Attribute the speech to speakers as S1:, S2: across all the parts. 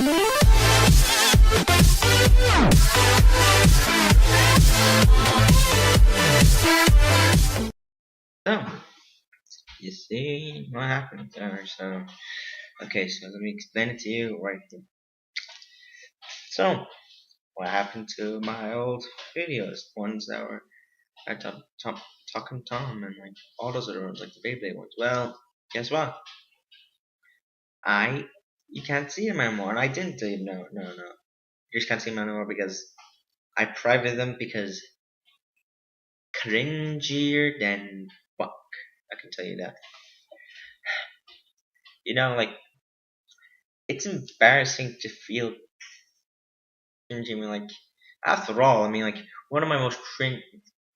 S1: So, you see what happened there. So, okay, so let me explain it to you right here. So, what happened to my old videos? Ones that were I talking Tom and like all those other ones, like the Beyblade ones. Well, guess what? I you can't see them anymore, and I didn't do no. You just can't see them anymore because I privated them because cringier than fuck. I can tell you that. Like it's embarrassing to feel cringy. I mean, like after all, I mean, like one of my most cringe.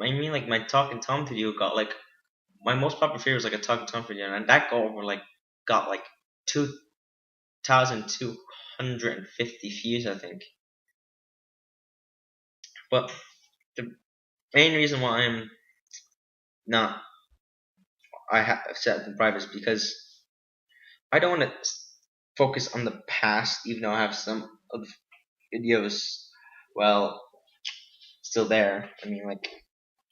S1: I mean, like my talking Tom video got like my most popular video was like a talking Tom video, and that got like 2,250 views, I think. But the main reason why not I have set in private is because I don't want to focus on the past, even though I have some of the videos, well, still there. I mean, like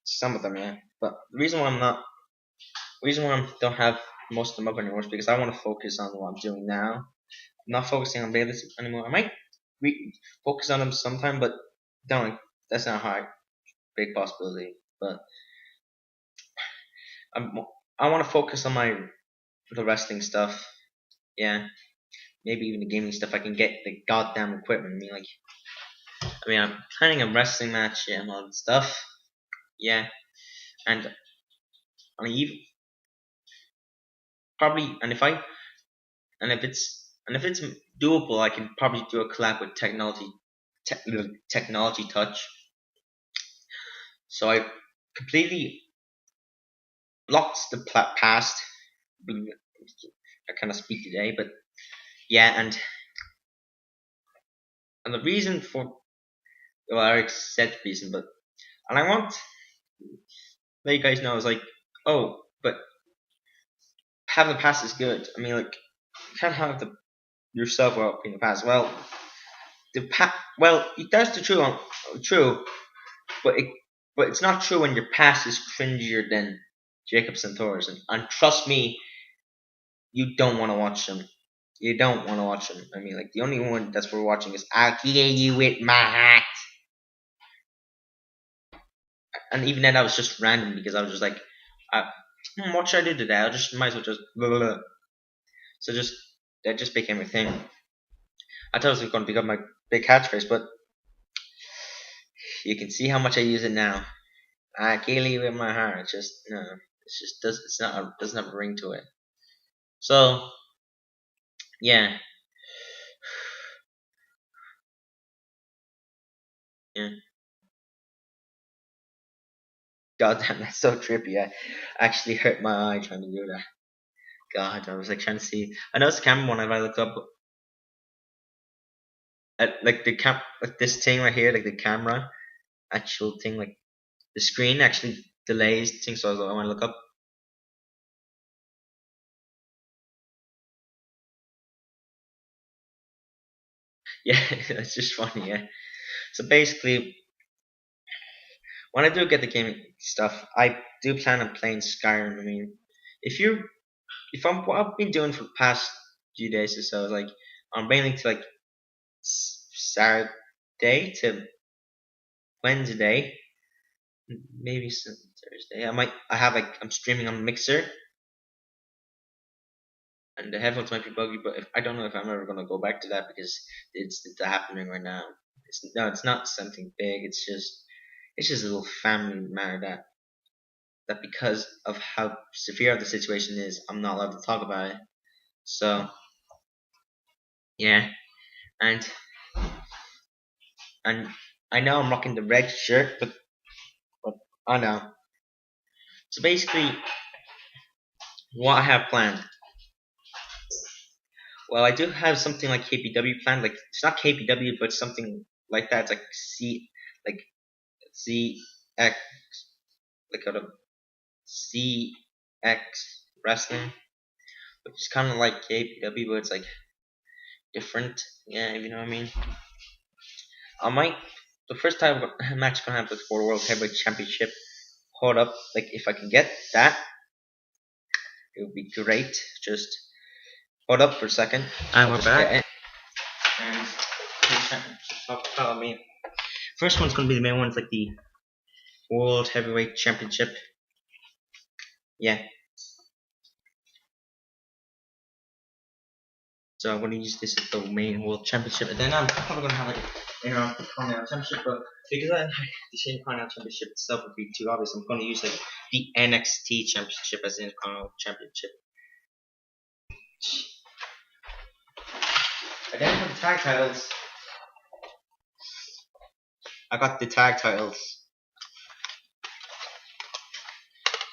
S1: some of them, yeah. But the reason why I don't have most of them up anymore is because I want to focus on what I'm doing now. I'm not focusing on playlists anymore. I might focus on them sometime, but don't. That's not a high, big possibility. But I'm, I want to focus on the wrestling stuff. Yeah, maybe even the gaming stuff. I can get the goddamn equipment. I'm planning a wrestling match. Yeah, and all that stuff. Yeah, and I mean, even probably, and if it's doable, I can probably do a collab with technology touch. So I completely blocked the past. I kind of speak today, but yeah, and the reason for well, I already said the reason, but and I want to let you guys know is like, oh, but having the past is good. I mean, like, you can't have yourself up in the past. Well, that's the true, but it's not true when your past is cringier than Jacob Santora's, and trust me, you don't want to watch them. You don't want to watch them. I mean, like the only one that's worth watching is "I'll kill you with my hat," and even then that was just random because I was just like, what should I do today? I just might as well just blah, blah, blah. So just that just became a thing. I thought it was going to become my big catchphrase, but you can see how much I use it now. I kill you with my heart. It's just no. It's not doesn't have a ring to it. So yeah, yeah. God damn, that's so trippy. I actually hurt my eye trying to do that. God, I was like trying to see. I know it's the camera one. If I looked up at like like this thing right here, like the camera actual thing, like the screen actually delays things. So I want to look up. Yeah, that's just funny. Yeah. So basically, when I do get the gaming stuff, I do plan on playing Skyrim. I mean, if you if I'm what I've been doing for the past few days or so, is like I'm mainly to like Saturday to Wednesday, maybe some Thursday. I have like I'm streaming on Mixer, and the headphones might be buggy, but I don't know if I'm ever gonna go back to that because it's happening right now. It's not something big. It's just a little family matter that because of how severe the situation is, I'm not allowed to talk about it. So yeah, and and I know I'm rocking the red shirt, but I know. So basically, what I have planned. Well, I do have something like KPW planned. Like it's not KPW, but something like that. It's like like CX, like out of CX wrestling, which is kind of like KPW, but it's like different. Yeah, if you know what I mean. I might the first time match gonna have for the World Heavyweight Championship. Hold up, like if I can get that, it would be great. Just hold up for a second.
S2: And
S1: I'll
S2: we're
S1: just get
S2: back.
S1: it. And just follow me. First one's gonna be the main one. It's like the World Heavyweight Championship. Yeah. So I'm gonna use this as the main World Championship, and then I'm probably gonna have like Continental Championship, but because the same Continental Championship itself would be too obvious, I'm gonna use like the NXT Championship as the Intercontinental Championship. And then for the tag titles, I got the tag titles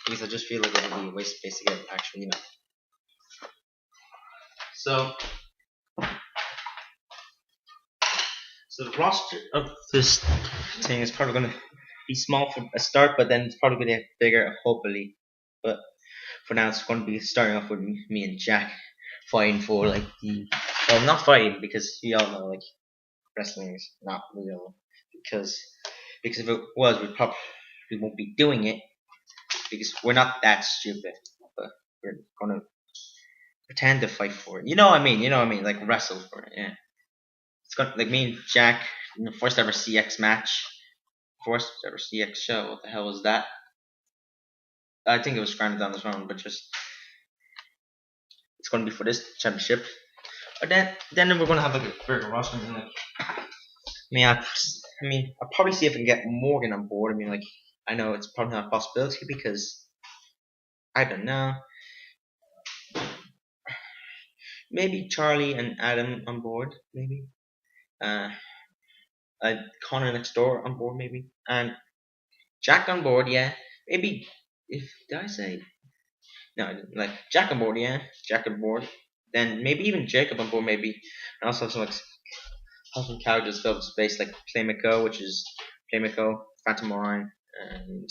S1: because I just feel like it would be a waste of space to get actually, So the roster of this thing is probably going to be small for a start, but then it's probably going to get bigger, hopefully. But for now, it's going to be starting off with me and Jack fighting for like not fighting because we all know like wrestling is not real because if it was, we won't be doing it because we're not that stupid. But we're gonna pretend to fight for it. You know what I mean? Like wrestle for it. Yeah. It's got like me and Jack in the first ever CX match, first ever CX show. What the hell was that? I think it was Granted on his own, but just it's gonna be for this championship. But then we're gonna have like a bigger roster. And like, I'll probably see if I can get Morgan on board. I mean, like, I know it's probably not a possibility because I don't know. Maybe Charlie and Adam on board, maybe. Uh, Connor next door on board, maybe, and Jack on board, yeah. Maybe if did I say no? I didn't. Like Jack on board, yeah. Jack on board. Then maybe even Jacob on board, maybe, and also have some characters filled with space like Playmiko, which is Playmiko, Phantom Orion, and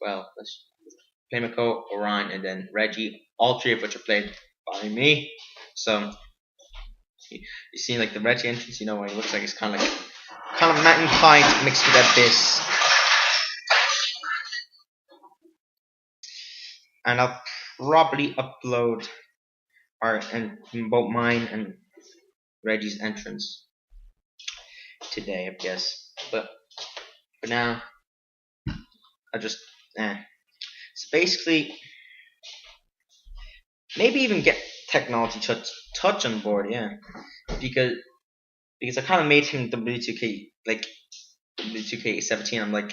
S1: well, Playmiko, Orion, and then Reggie. All three of which are played by me. So you see, like the Reggie entrance, what he looks like. It's kind of mankind mixed with Abyss. And I'll probably upload both mine and Reggie's entrance today, I guess. But for now, I just So basically, maybe even get technology touch on board, yeah, because I kind of made him W2K like W2K17. I'm like,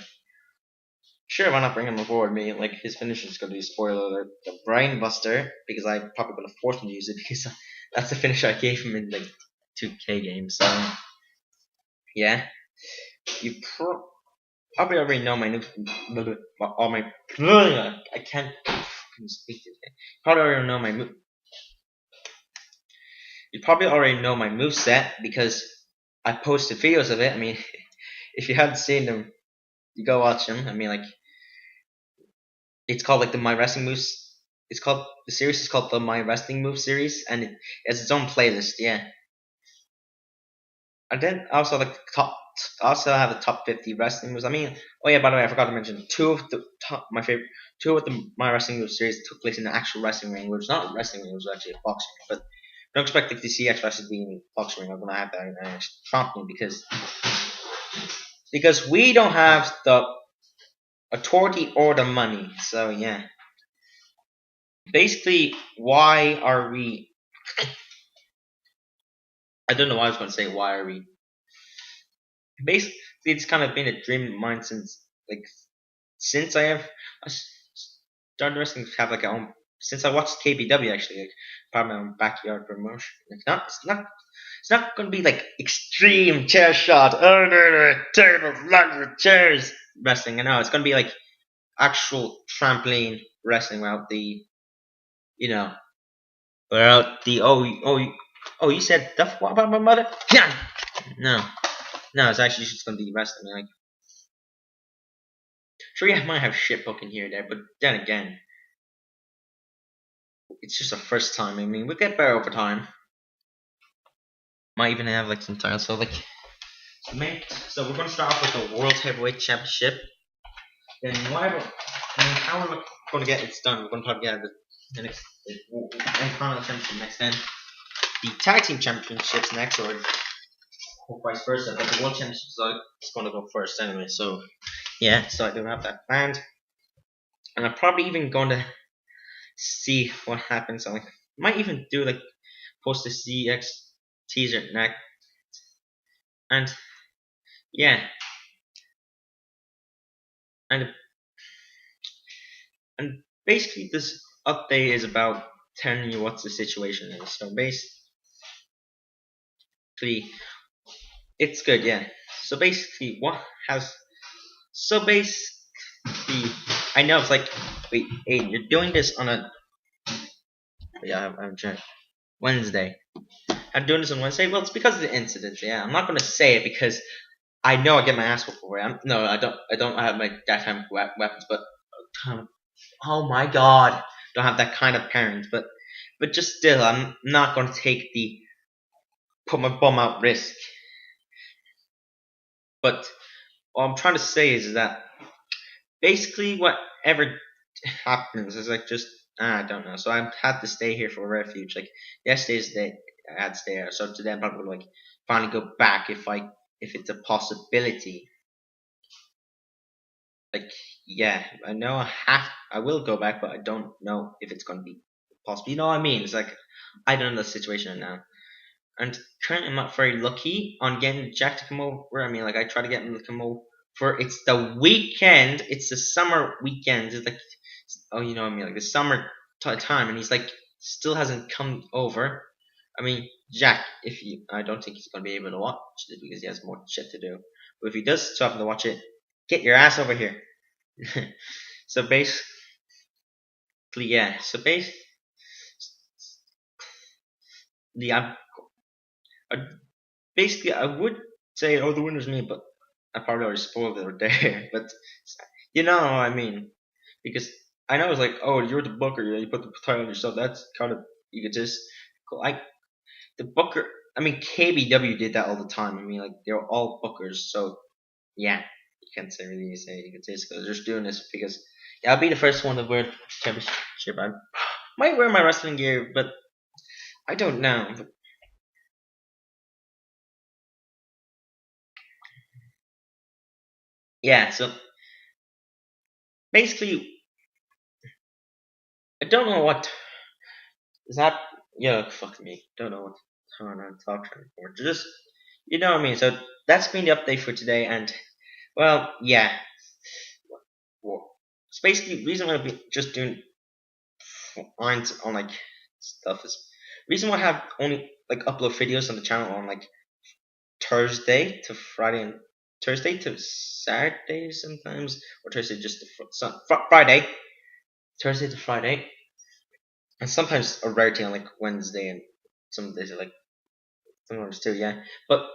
S1: sure, why not bring him aboard? Me, like his finisher is gonna be spoiler alert, the Brain Buster, because I'm probably gonna force him to use it because that's the finisher I gave him in like 2K games. So yeah, you probably already know my new all my I can't speak today. Probably already know my You probably already know my move set because I posted videos of it. I mean, if you haven't seen them, you go watch them. I mean, like it's called like the My Wrestling Moves. The series is called the My Wrestling Moves series, and it has its own playlist. Yeah, and then also like also have the top 50 wrestling moves. I mean, oh yeah, by the way, I forgot to mention two of the My Wrestling Moves series took place in the actual wrestling ring, which was not a wrestling ring, it was actually a boxing ring. But don't expect if the CX versus being boxing ring. I'm gonna have that trump me because we don't have the authority or the money. So yeah. Basically, why are we? I don't know why I was going to say why are we. Basically, it's kind of been a dream of mine since I started wrestling. Have like a own since I watched KBW actually, like part of my own backyard promotion. It's not going to be like extreme chair shot. Oh no, tables, lugs, chairs wrestling. I know it's going to be like actual trampoline wrestling without the you know without the you said stuff about my mother? Yeah. No, it's actually just gonna be wrestling. Like, sure, yeah, I might have shit booking here and there, but then again, it's just a first time. I mean, we'll get better over time. might even have like some titles. So like, so we're gonna start off with the World Heavyweight Championship. Then whatever, how we're gonna get it done, we're gonna probably get the next Intercontinental Championship next. Then the Tag Team Championships next, or vice versa. But the World Championships is gonna go first anyway. So yeah, so I do have that planned, and I'm probably even going to see what happens. I like, might even do like post the CX teaser next, and yeah, and and basically this update is about telling you what the situation is. So basically, it's good, yeah. So basically, so basically, I know it's like, wait, hey, you're doing this on a, yeah, I'm trying Wednesday. I'm doing this on Wednesday. Well, it's because of the incident. Yeah, I'm not gonna say it because I know I get my ass whooped for it. No, I don't. I don't have my that kind of weapons, but oh my god, don't have that kind of parent. But just still, I'm not gonna take the put my bum out risk. But what I'm trying to say is that basically whatever happens is like just I don't know. So I had to stay here for refuge. Like yesterday's day, I had to stay here. So today I'm probably gonna like finally go back if it's a possibility. Like yeah, I know I will go back, but I don't know if it's gonna be possible. You know what I mean? It's like I don't know the situation now. And currently, I'm not very lucky on getting Jack to come over. I mean, like I try to get him to come over for it's the weekend. It's the summer weekend. It's like oh, you know what I mean, like the summer time, and he's like still hasn't come over. I mean, Jack, if you, I don't think he's gonna be able to watch it because he has more shit to do. But if he does still happen to watch it, get your ass over here. So basically, yeah. So basically, I basically, I would say, oh, the winner's me, but I probably already spoiled it right there. But you know what I mean? Because I know it's like, oh, you're the booker, you put the title on yourself. That's kind of egotistical. The booker. I mean, KBW did that all the time. I mean, like they're all bookers, so yeah, you can't say really say egotistical. They're just doing this because yeah, I'll be the first one to wear the championship. I might wear my wrestling gear, but I don't know. But yeah, so basically, I don't know what is that. Yeah, fuck me. Don't know what I'm talking for. Just you know what I mean. So that's been the update for today, and well, yeah. Well, so basically, reason why I've been just doing on like stuff is reason why I have only like upload videos on the channel on like Thursday to Friday and Thursday to Saturday sometimes, or Thursday just to Friday, Thursday to Friday, and sometimes a rarity on like Wednesday and some days are like sometimes too, yeah. But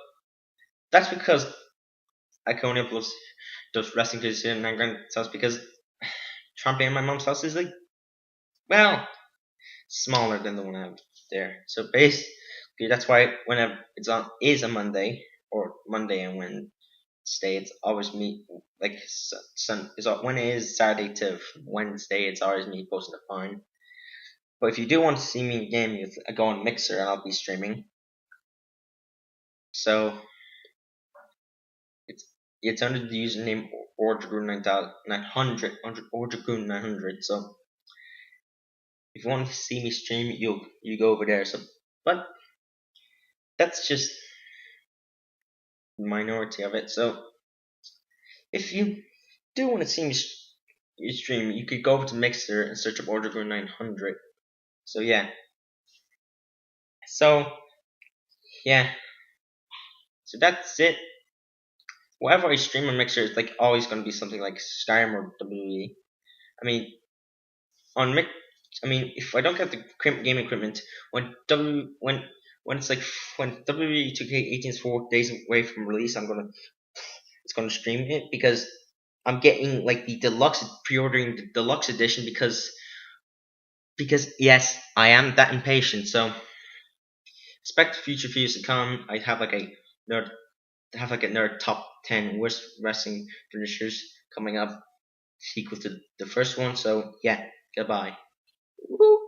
S1: that's because I can only upload those wrestling videos here in my grand's house because trampling in my mom's house is like well smaller than the one I have there. So basically that's why whenever it's on is a Monday or Monday and Wednesday it's always me like is when it is Saturday to Wednesday it's always me posting a fine. But if you do want to see me in game, you go on Mixer and I'll be streaming. So it's under the username AuraDragoon 900 AuraDragoon 900. So if you want to see me stream, you go over there. So, but that's just the minority of it. So if you do want to see me stream, you could go over to Mixer and search up AuraDragoon 900. So yeah. So yeah. So that's it. Whatever I stream on Mixer is like always going to be something like Skyrim or WWE. I mean, on Mix, I mean, if I don't get the game equipment, when it's like when WWE 2K18 is 4 days away from release, it's gonna stream it because I'm getting like the deluxe pre-ordering the deluxe edition because yes, I am that impatient. So expect future videos to come. I have like a nerd have like another top 10 worst wrestling finishers coming up, equal to the first one. So yeah, goodbye. Woo.